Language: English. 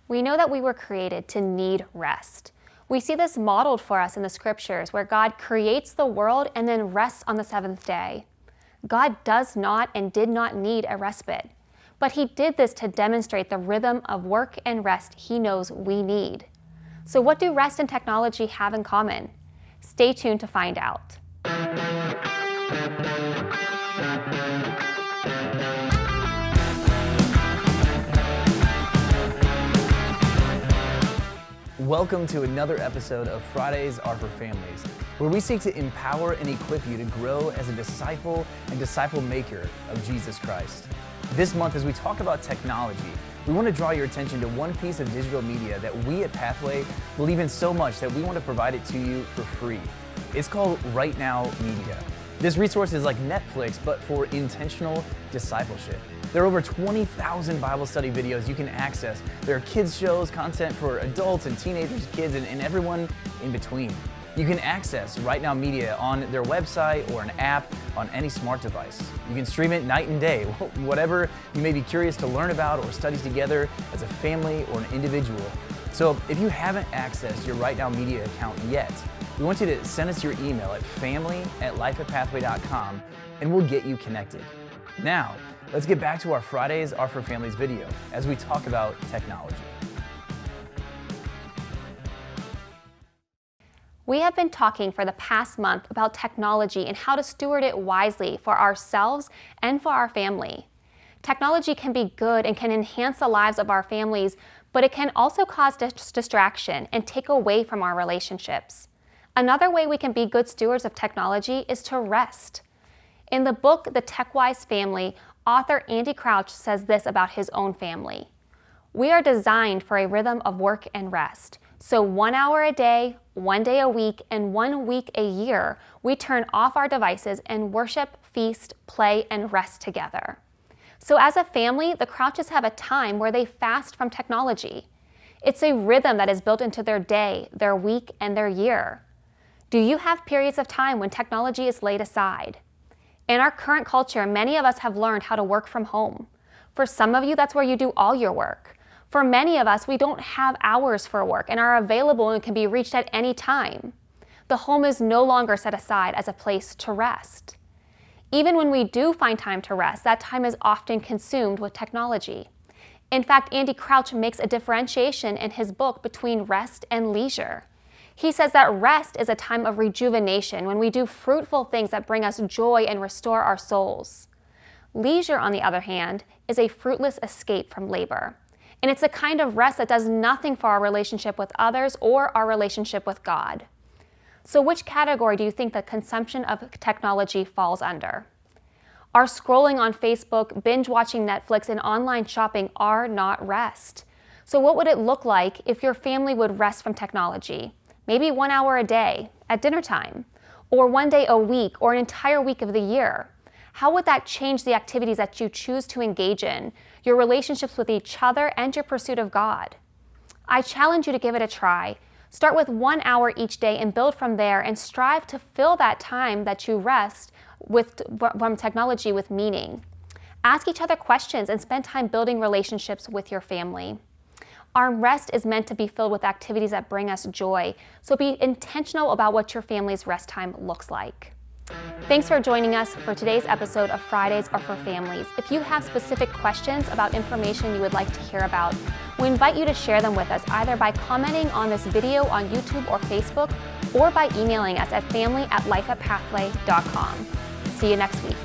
We know that we were created to need rest. We see this modeled for us in the scriptures where God creates the world and then rests on the seventh day. God does not and did not need a respite, but he did this to demonstrate the rhythm of work and rest he knows we need. So what do rest and technology have in common? Stay tuned to find out. Welcome to another episode of Fridays Are for Families, where we seek to empower and equip you to grow as a disciple and disciple maker of Jesus Christ. This month, as we talk about technology, we want to draw your attention to one piece of digital media that we at Pathway believe in so much that we want to provide it to you for free. It's called Right Now Media. This resource is like Netflix, but for intentional discipleship. There are over 20,000 Bible study videos you can access. There are kids shows, content for adults and teenagers, kids, and everyone in between. You can access Right Now Media on their website or an app on any smart device. You can stream it night and day, whatever you may be curious to learn about or study together as a family or an individual. So if you haven't accessed your Right Now Media account yet, we want you to send us your email at family@lifeatpathway.com and we'll get you connected. Now, let's get back to our Fridays Are for Families video as we talk about technology. We have been talking for the past month about technology and how to steward it wisely for ourselves and for our family. Technology can be good and can enhance the lives of our families, but it can also cause distraction and take away from our relationships. Another way we can be good stewards of technology is to rest. In the book, The Tech-Wise Family, author Andy Crouch says this about his own family. We are designed for a rhythm of work and rest. So 1 hour a day, 1 day a week, and 1 week a year, we turn off our devices and worship, feast, play, and rest together. So as a family, the Crouches have a time where they fast from technology. It's a rhythm that is built into their day, their week, and their year. Do you have periods of time when technology is laid aside? In our current culture, many of us have learned how to work from home. For some of you, that's where you do all your work. For many of us, we don't have hours for work and are available and can be reached at any time. The home is no longer set aside as a place to rest. Even when we do find time to rest, that time is often consumed with technology. In fact, Andy Crouch makes a differentiation in his book between rest and leisure. He says that rest is a time of rejuvenation when we do fruitful things that bring us joy and restore our souls. Leisure, on the other hand, is a fruitless escape from labor. And it's a kind of rest that does nothing for our relationship with others or our relationship with God. So which category do you think the consumption of technology falls under? Our scrolling on Facebook, binge watching Netflix, and online shopping are not rest. So what would it look like if your family would rest from technology? Maybe 1 hour a day at dinner time, or 1 day a week, or an entire week of the year. How would that change the activities that you choose to engage in, your relationships with each other, and your pursuit of God? I challenge you to give it a try. Start with 1 hour each day and build from there, and strive to fill that time that you rest from technology with meaning. Ask each other questions and spend time building relationships with your family. Our rest is meant to be filled with activities that bring us joy, so be intentional about what your family's rest time looks like. Thanks for joining us for today's episode of Fridays Are for Families. If you have specific questions about information you would like to hear about, we invite you to share them with us either by commenting on this video on YouTube or Facebook, or by emailing us at family@lifeatpathway.com. See you next week.